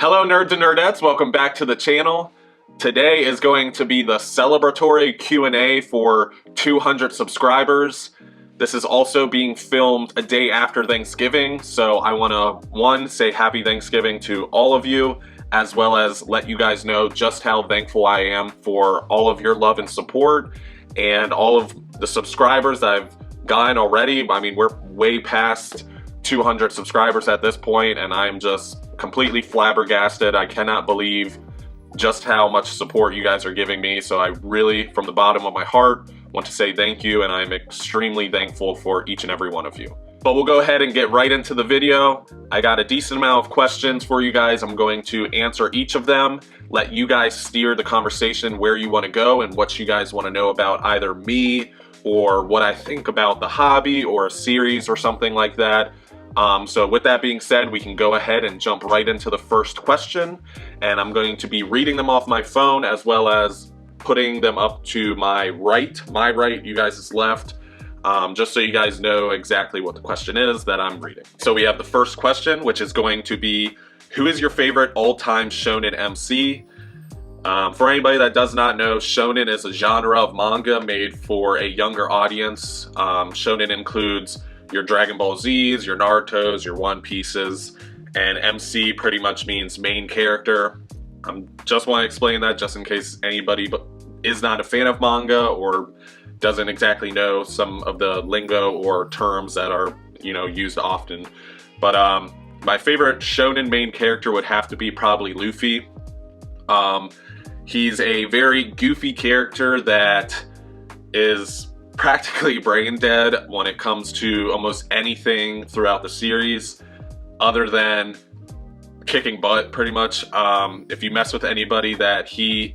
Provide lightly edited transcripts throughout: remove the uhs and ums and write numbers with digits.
Hello nerds and nerdettes, welcome back to the channel. Today is going to be the celebratory Q&A for 200 subscribers. This is also being filmed a day after Thanksgiving, so I want to, one, say happy Thanksgiving to all of you, as well as let you guys know just how thankful I am for all of your love and support, and all of the subscribers that I've gotten already. I mean, we're way past 200 subscribers at this point, and I'm just completely flabbergasted. I cannot believe just how much support you guys are giving me. So I really, from the bottom of my heart, want to say thank you, and I'm extremely thankful for each and every one of you. But we'll go ahead and get right into the video. I got a decent amount of questions for you guys. I'm going to answer each of them, let you guys steer the conversation where you want to go and what you guys want to know about either me or what I think about the hobby or a series or something like that. So with that being said, we can go ahead and jump right into the first question, and I'm going to be reading them off my phone as well as putting them up to my right, you guys' left, just so you guys know exactly what the question is that I'm reading. So we have the first question, which is going to be, who is your favorite all-time shonen MC? For anybody that does not know, shonen is a genre of manga made for a younger audience. Shonen includes your Dragon Ball Z's, your Naruto's, your One Piece's, and MC pretty much means main character. Just want to explain that just in case anybody is not a fan of manga or doesn't exactly know some of the lingo or terms that are, used often. But my favorite shonen main character would have to be probably Luffy. He's a very goofy character that is practically brain dead when it comes to almost anything throughout the series, other than kicking butt, pretty much. If you mess with anybody that he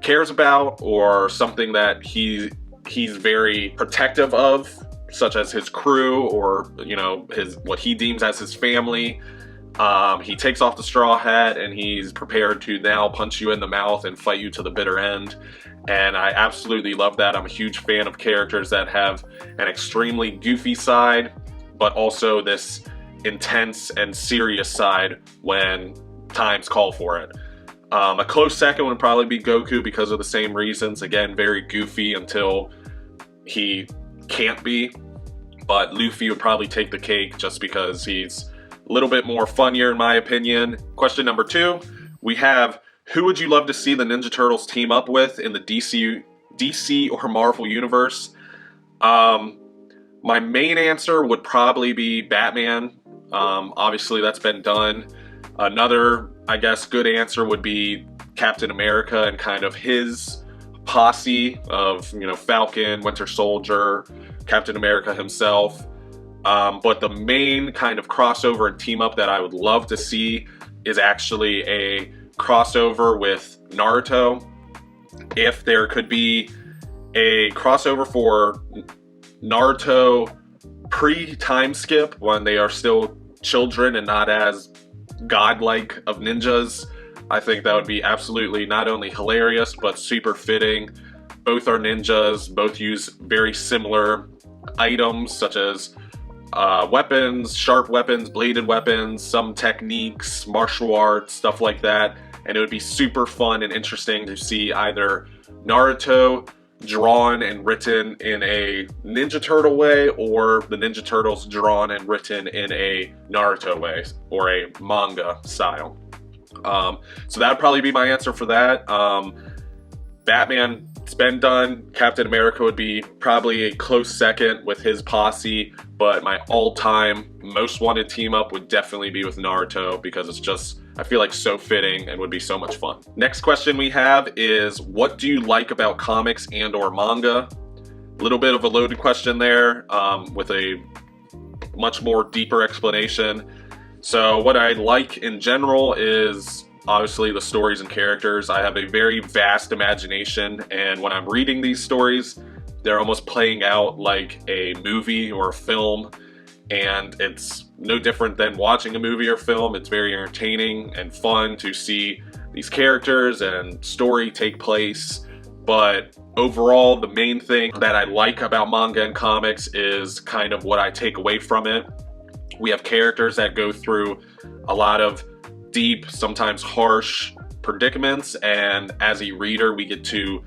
cares about or something that he's very protective of, such as his crew or what he deems as his family, he takes off the straw hat and he's prepared to now punch you in the mouth and fight you to the bitter end. And I absolutely love that. I'm a huge fan of characters that have an extremely goofy side, but also this intense and serious side when times call for it. A close second would probably be Goku because of the same reasons. Again, very goofy until he can't be. But Luffy would probably take the cake just because he's a little bit more funnier in my opinion. Question number 2, we have, who would you love to see the Ninja Turtles team up with in the DC or Marvel universe? My main answer would probably be Batman. Obviously that's been done. Another, I guess, good answer would be Captain America and kind of his posse of, Falcon, Winter Soldier, Captain America himself. But the main kind of crossover and team up that I would love to see is actually a crossover with Naruto. If there could be a crossover for Naruto pre-time skip when they are still children and not as godlike of ninjas, I think that would be absolutely not only hilarious but super fitting. Both are ninjas, both use very similar items such as weapons, sharp weapons, bladed weapons, some techniques, martial arts, stuff like that. And it would be super fun and interesting to see either Naruto drawn and written in a Ninja Turtle way, or the Ninja Turtles drawn and written in a Naruto way, or a manga style. So that would probably be my answer for that. Batman, it's been done. Captain America would be probably a close second with his posse, but my all-time most wanted team up would definitely be with Naruto because it's just, I feel like, so fitting and would be so much fun. Next question we have is, what do you like about comics and or manga? A little bit of a loaded question there, with a much more deeper explanation. So what I like in general is obviously the stories and characters. I have a very vast imagination, and when I'm reading these stories, they're almost playing out like a movie or a film, and it's no different than watching a movie or film. It's very entertaining and fun to see these characters and story take place. But overall, the main thing that I like about manga and comics is kind of what I take away from it. We have characters that go through a lot of deep, sometimes harsh predicaments, and as a reader we get to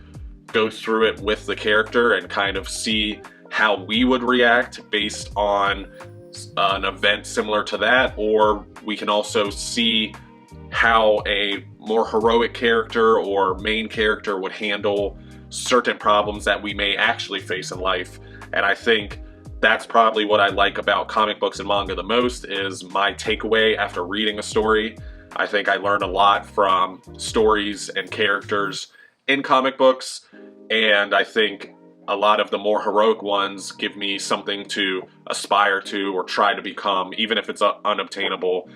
go through it with the character and kind of see how we would react based on an event similar to that, or we can also see how a more heroic character or main character would handle certain problems that we may actually face in life. And I think that's probably what I like about comic books and manga the most, is my takeaway after reading a story. I think I learned a lot from stories and characters in comic books, and I think a lot of the more heroic ones give me something to aspire to or try to become, even if it's unobtainable.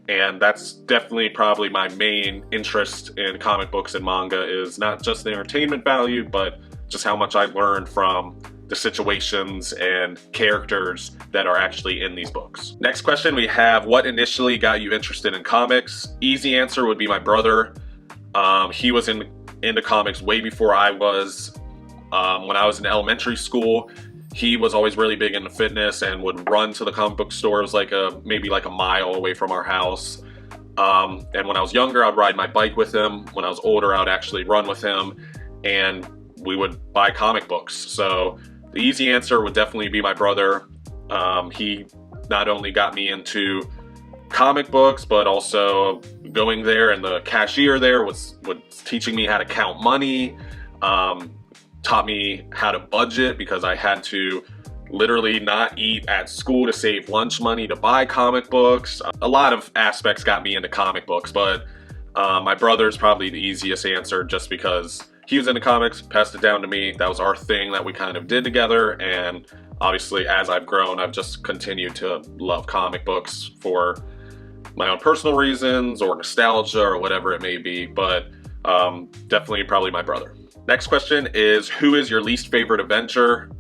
And that's definitely probably my main interest in comic books and manga, is not just the entertainment value, but just how much I learned from the situations and characters that are actually in these books. Next question we have, what initially got you interested in comics? Easy answer would be my brother. He was into comics way before I was. When I was in elementary school, he was always really big into fitness and would run to the comic book store. It was maybe like a mile away from our house. And when I was younger, I'd ride my bike with him. When I was older, I'd actually run with him, and we would buy comic books. So the easy answer would definitely be my brother. He not only got me into comic books, but also going there, and the cashier there was teaching me how to count money, taught me how to budget, because I had to literally not eat at school to save lunch money to buy comic books. A lot of aspects got me into comic books, but my brother's probably the easiest answer, just because he was into comics, passed it down to me. That was our thing that we kind of did together, and obviously as I've grown, I've just continued to love comic books for my own personal reasons or nostalgia or whatever it may be, but definitely probably my brother. Next question is, who is your least favorite Avenger?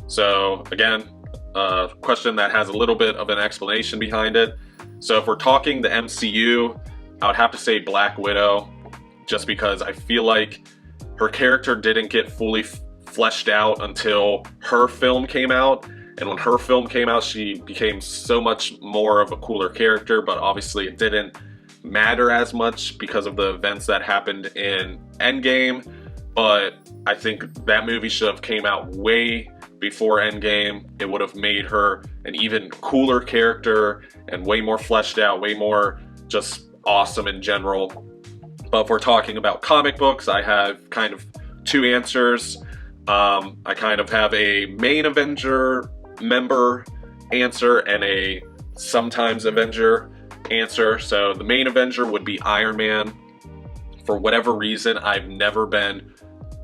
So again, a question that has a little bit of an explanation behind it. So if we're talking the MCU, I would have to say Black Widow, just because I feel like her character didn't get fully fleshed out until her film came out. And when her film came out, she became so much more of a cooler character, but obviously it didn't matter as much because of the events that happened in Endgame. But I think that movie should have came out way before Endgame. It would have made her an even cooler character and way more fleshed out, way more just awesome in general. But if we're talking about comic books, I have kind of two answers. I kind of have a main Avenger member answer and a sometimes Avenger answer. So the main Avenger would be Iron Man. For whatever reason, I've never been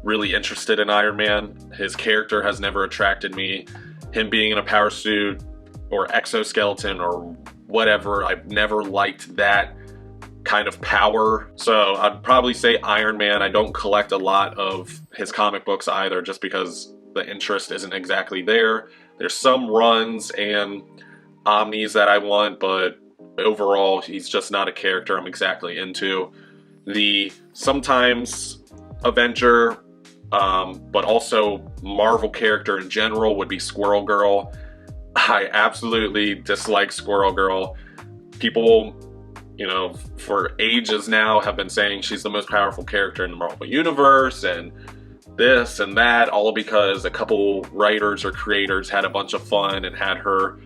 really interested in Iron Man. His character has never attracted me. Him being in a power suit or exoskeleton or whatever, I've never liked that kind of power. So I'd probably say Iron Man. I don't collect a lot of his comic books either, just because the interest isn't exactly there. There's some runs and omnis that I want, but overall, he's just not a character I'm exactly into. The sometimes Avenger, but also Marvel character in general, would be Squirrel Girl. I absolutely dislike Squirrel Girl. People, for ages now have been saying she's the most powerful character in the Marvel Universe, and this and that, all because a couple writers or creators had a bunch of fun and had her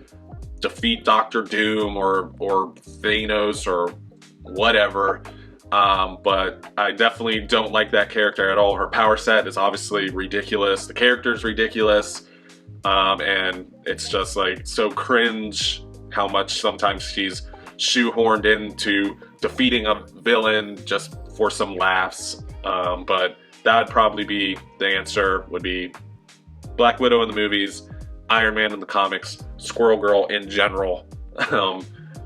defeat Doctor Doom or Thanos or whatever. But I definitely don't like that character at all. Her power set is obviously ridiculous. The character's ridiculous. And it's just like so cringe how much sometimes she's shoehorned into defeating a villain just for some laughs. But that would probably be the answer, would be Black Widow in the movies, Iron Man in the comics, Squirrel Girl in general.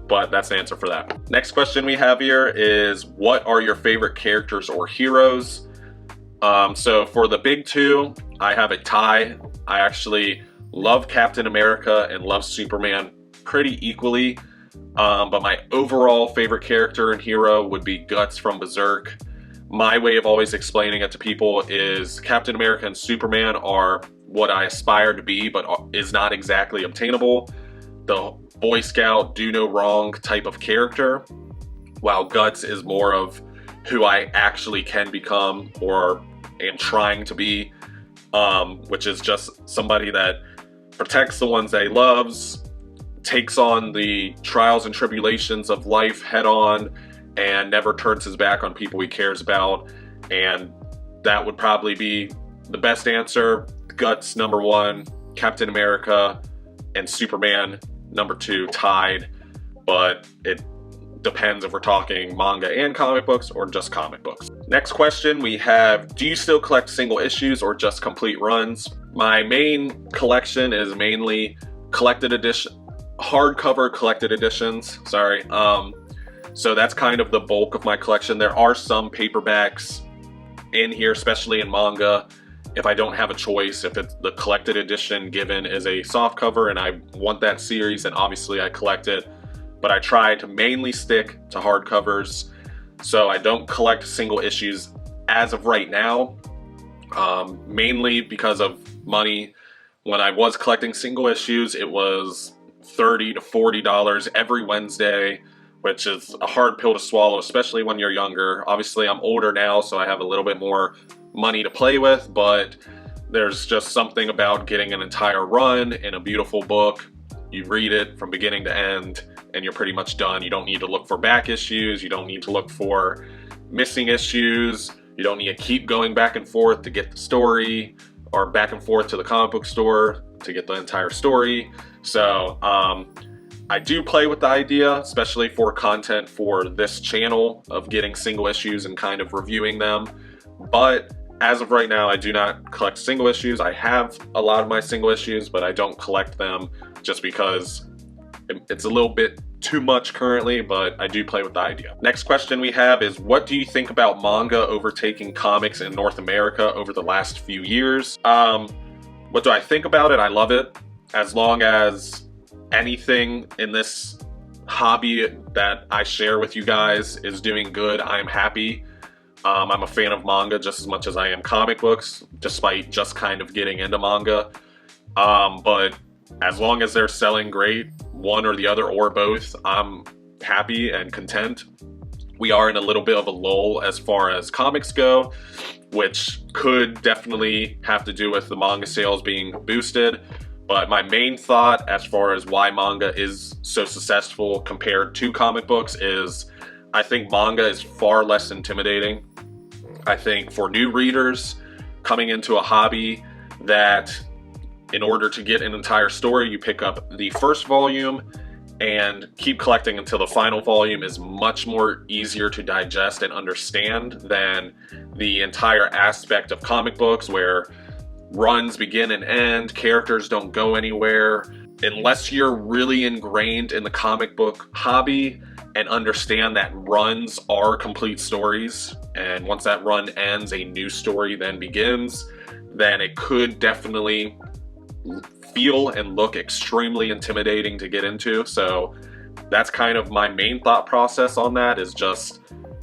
But that's the answer for that. Next question we have here is, what are your favorite characters or heroes? So for the big two, I have a tie. I actually love Captain America and love Superman pretty equally. But my overall favorite character and hero would be Guts from Berserk. My way of always explaining it to people is Captain America and Superman are what I aspire to be, but is not exactly obtainable. The Boy Scout, do no wrong type of character. while Guts is more of who I actually can become or am trying to be, which is just somebody that protects the ones that he loves, takes on the trials and tribulations of life head on, and never turns his back on people he cares about. And that would probably be the best answer. Guts number 1, Captain America and Superman number 2 tied, but it depends if we're talking manga and comic books or just comic books. Next question we have, do you still collect single issues or just complete runs? My main collection is mainly collected edition, hardcover collected editions, sorry. So that's kind of the bulk of my collection. There are some paperbacks in here, especially in manga, if I don't have a choice. If it's the collected edition given is a soft cover and I want that series, then obviously I collect it. But I try to mainly stick to hardcovers, so I don't collect single issues as of right now, mainly because of money. When I was collecting single issues, it was $30 to $40 every Wednesday, which is a hard pill to swallow, especially when you're younger. Obviously, I'm older now, so I have a little bit more money to play with, but there's just something about getting an entire run in a beautiful book. You read it from beginning to end, and you're pretty much done. You don't need to look for back issues. You don't need to look for missing issues. You don't need to keep going back and forth to get the story, or back and forth to the comic book store to get the entire story. So I do play with the idea, especially for content for this channel, of getting single issues and kind of reviewing them. But as of right now, I do not collect single issues. I have a lot of my single issues, but I don't collect them just because it's a little bit too much currently, but I do play with the idea. Next question we have is, what do you think about manga overtaking comics in North America over the last few years? What do I think about it? I love it. As long as anything in this hobby that I share with you guys is doing good, I'm happy. I'm a fan of manga just as much as I am comic books, despite just kind of getting into manga. But as long as they're selling great, one or the other or both, I'm happy and content. We are in a little bit of a lull as far as comics go, which could definitely have to do with the manga sales being boosted. But my main thought as far as why manga is so successful compared to comic books is, I think manga is far less intimidating. I think for new readers coming into a hobby, that in order to get an entire story, you pick up the first volume and keep collecting until the final volume is much more easier to digest and understand than the entire aspect of comic books, where runs begin and end, characters don't go anywhere. Unless you're really ingrained in the comic book hobby and understand that runs are complete stories, and once that run ends, a new story then begins, then it could definitely feel and look extremely intimidating to get into. So that's kind of my main thought process on that, is just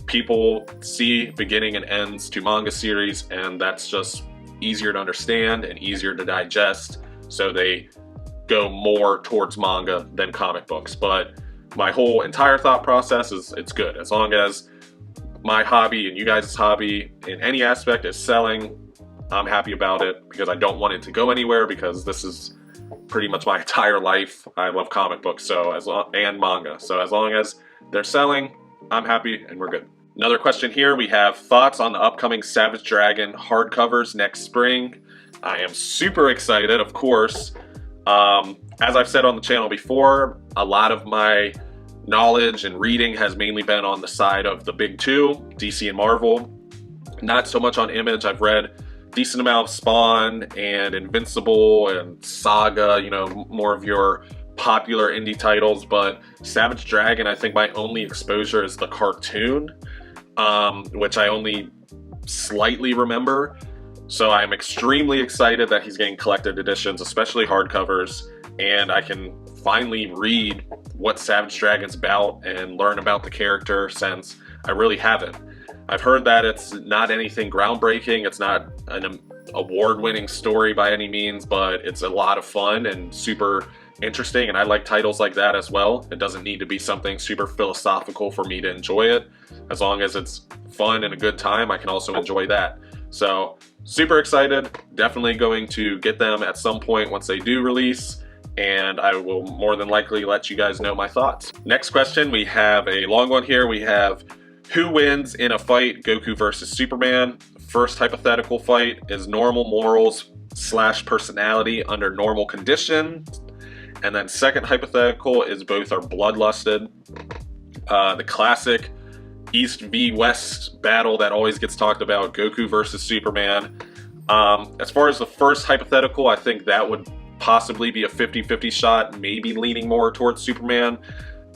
people see beginning and ends to manga series, and that's just easier to understand and easier to digest, so they go more towards manga than comic books. But my whole entire thought process is, it's good. As long as my hobby and you guys' hobby in any aspect is selling, I'm happy about it, because I don't want it to go anywhere, because this is pretty much my entire life. I love comic books and manga. So as long as they're selling, I'm happy and we're good. Another question here, we have thoughts on the upcoming Savage Dragon hardcovers next spring. I am super excited, of course. As I've said on the channel before, a lot of my knowledge and reading has mainly been on the side of the big two, DC and Marvel. Not so much on Image. I've read decent amount of Spawn and Invincible and Saga, you know, more of your popular indie titles. But Savage Dragon, I think my only exposure is the cartoon, which I only slightly remember. So I'm extremely excited that he's getting collected editions, especially hardcovers, and I can finally read what Savage Dragon's about and learn about the character, since I really haven't. I've heard that it's not anything groundbreaking, it's not a award-winning story by any means, but it's a lot of fun and super interesting, and I like titles like that as well. It doesn't need to be something super philosophical for me to enjoy it. As long as it's fun and a good time, I can also enjoy that. So super excited, definitely going to get them at some point once they do release, and I will more than likely let you guys know my thoughts. Next question, we have a long one here. We have, who wins in a fight, Goku versus Superman? First hypothetical fight is normal morals / personality under normal conditions. And then second hypothetical is both are bloodlusted. The classic East v West battle that always gets talked about, Goku versus Superman. As far as the first hypothetical, I think that would possibly be a 50-50 shot, maybe leaning more towards Superman.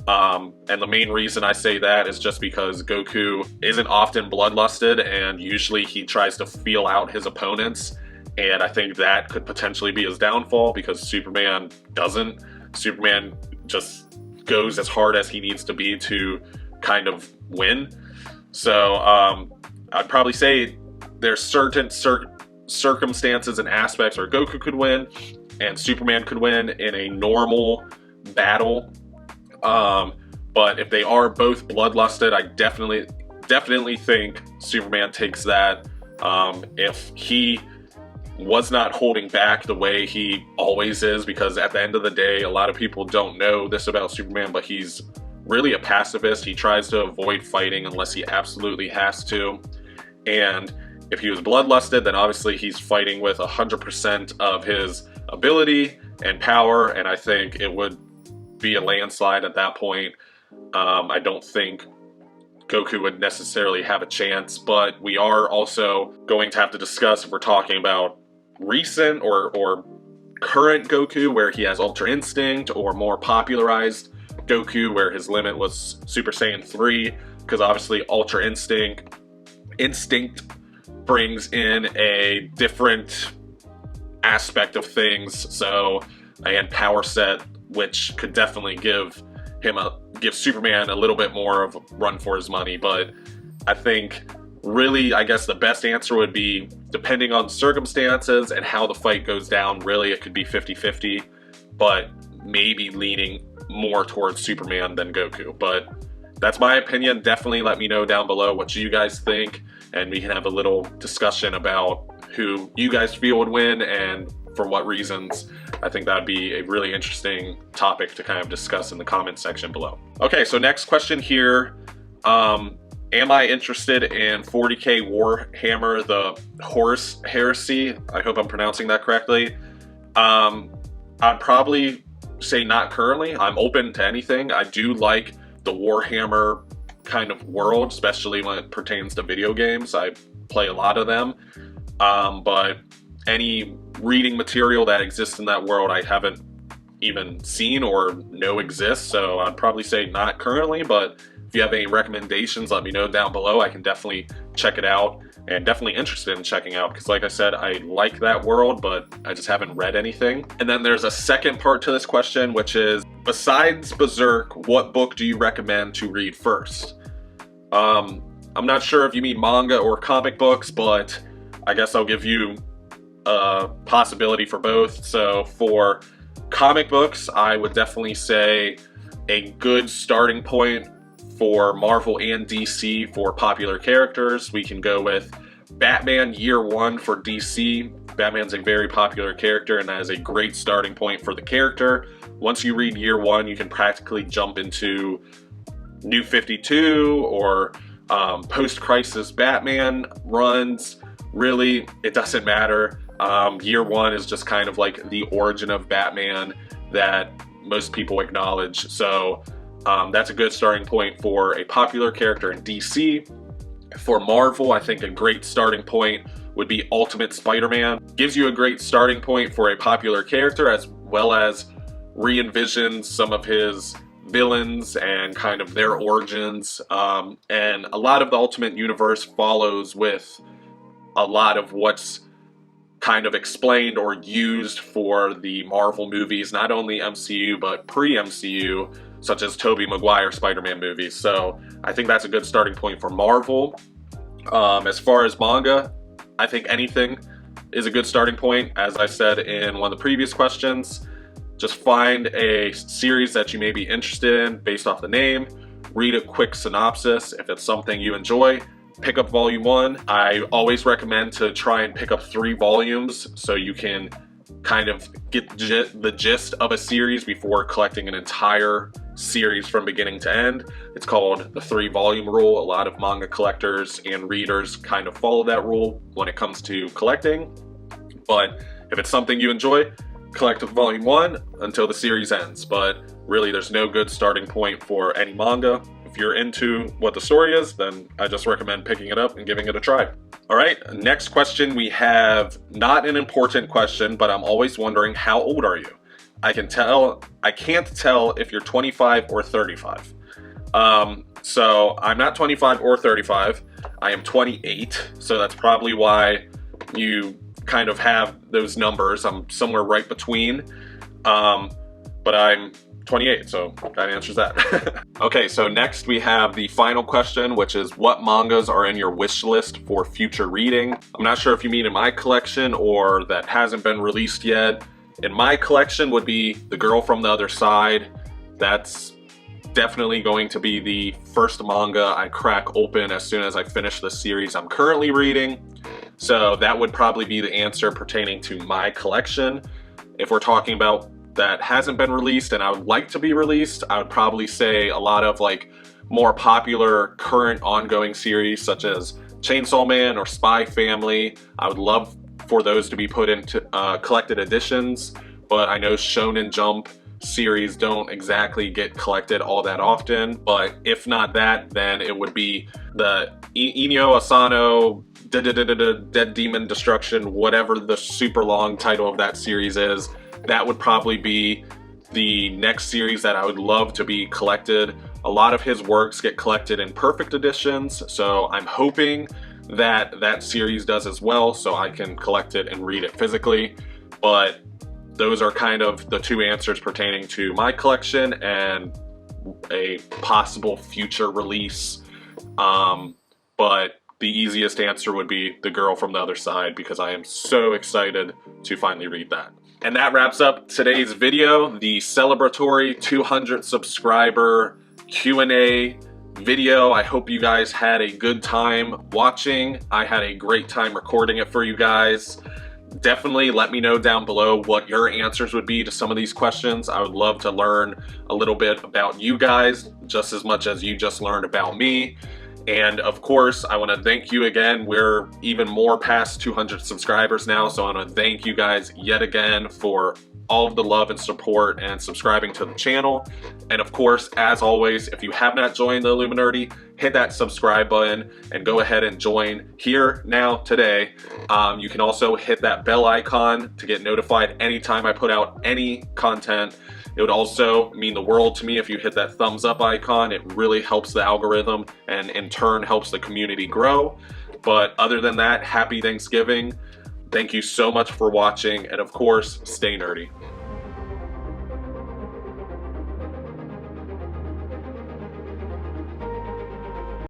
And the main reason I say that is just because Goku isn't often bloodlusted, and usually he tries to feel out his opponents. And I think that could potentially be his downfall, because Superman doesn't. Superman just goes as hard as he needs to be to kind of win. So I'd probably say there's certain circumstances and aspects where Goku could win and Superman could win in a normal battle. But if they are both bloodlusted, I definitely think Superman takes that. If he was not holding back the way he always is, because at the end of the day, a lot of people don't know this about Superman, but he's really a pacifist. He tries to avoid fighting unless he absolutely has to. And if he was bloodlusted, then obviously he's fighting with 100% of his ability and power, and I think it would be a landslide at that point. I don't think Goku would necessarily have a chance, but we are also going to have to discuss if we're talking about recent or current Goku, where he has Ultra Instinct, or more popularized Goku, where his limit was Super Saiyan 3, because obviously Ultra Instinct brings in a different aspect of things, so and power set, which could definitely give Superman a little bit more of a run for his money. But I think really, I guess the best answer would be, depending on circumstances and how the fight goes down, really it could be 50-50, but maybe leaning more towards Superman than Goku. But that's my opinion. Definitely let me know down below what you guys think, and we can have a little discussion about who you guys feel would win and for what reasons. I think that would be a really interesting topic to kind of discuss in the comment section below. Okay, so next question here. Am I interested in 40k Warhammer, the Horus Heresy? I hope I'm pronouncing that correctly. I'd probably say not currently. I'm open to anything. I do like the Warhammer kind of world, especially when it pertains to video games. I play a lot of them. But any reading material that exists in that world I haven't even seen or know exists, so I'd probably say not currently. But if you have any recommendations, let me know down below. I can definitely check it out, and definitely interested in checking out, because like I said, I like that world, but I just haven't read anything. And then there's a second part to this question, which is, besides Berserk, what book do you recommend to read first? I'm not sure if you mean manga or comic books, but I guess I'll give you a possibility for both. So for comic books, I would definitely say a good starting point for Marvel and DC for popular characters, we can go with Batman Year One for DC. Batman's a very popular character, and that is a great starting point for the character. Once you read Year One, you can practically jump into New 52 or post-crisis Batman runs. Really, it doesn't matter. Year One is just kind of like the origin of Batman that most people acknowledge. So that's a good starting point for a popular character in DC. For Marvel, I think a great starting point would be Ultimate Spider-Man. Gives you a great starting point for a popular character, as well as re-envisions some of his villains and kind of their origins. And a lot of the Ultimate Universe follows with a lot of what's kind of explained or used for the Marvel movies, not only MCU, but pre-MCU, such as Tobey Maguire Spider-Man movies. So I think that's a good starting point for Marvel. As far as manga, I think anything is a good starting point. As I said in one of the previous questions, just find a series that you may be interested in based off the name, read a quick synopsis. If it's something you enjoy, pick up volume 1. I always recommend to try and pick up 3 volumes so you can kind of get the gist of a series before collecting an entire series from beginning to end. It's called the 3-volume rule. A lot of manga collectors and readers kind of follow that rule when it comes to collecting. But if it's something you enjoy, collect volume 1 until the series ends. But really, there's no good starting point for any manga. If you're into what the story is, then I just recommend picking it up and giving it a try. All right, next question we have, not an important question, but I'm always wondering, how old are you? I can't tell if you're 25 or 35. So I'm not 25 or 35. I am 28, so that's probably why you kind of have those numbers. I'm somewhere right between, but I'm 28, so that answers that. Okay, so next we have the final question, which is what mangas are in your wish list for future reading? I'm not sure if you mean in my collection or that hasn't been released yet. In my collection would be The Girl from the Other Side. That's definitely going to be the first manga I crack open as soon as I finish the series I'm currently reading. So that would probably be the answer pertaining to my collection. If we're talking about that hasn't been released and I would like to be released, I would probably say a lot of like more popular current ongoing series such as Chainsaw Man or Spy Family. I would love for those to be put into collected editions, but I know Shonen Jump series don't exactly get collected all that often. But if not that, then it would be the Inyo Asano Dead Demon Destruction, whatever the super long title of that series is. That would probably be the next series that I would love to be collected. A lot of his works get collected in perfect editions, so I'm hoping that that series does as well, so I can collect it and read it physically. But those are kind of the 2 answers pertaining to my collection and a possible future release. But the easiest answer would be The Girl from the Other Side, because I am so excited to finally read that. And that wraps up today's video, the celebratory 200 subscriber Q&A video. I hope you guys had a good time watching. I had a great time recording it for you guys. Definitely let me know down below what your answers would be to some of these questions. I would love to learn a little bit about you guys, just as much as you just learned about me. And of course, I want to thank you again. We're even more past 200 subscribers now, so I want to thank you guys yet again for all of the love and support and subscribing to the channel. And of course, as always, if you have not joined the Illuminati, hit that subscribe button and go ahead and join here now today. You can also hit that bell icon to get notified anytime I put out any content. It would also mean the world to me if you hit that thumbs up icon. It really helps the algorithm and in turn helps the community grow. But other than that, happy Thanksgiving. Thank you so much for watching, and of course, stay nerdy.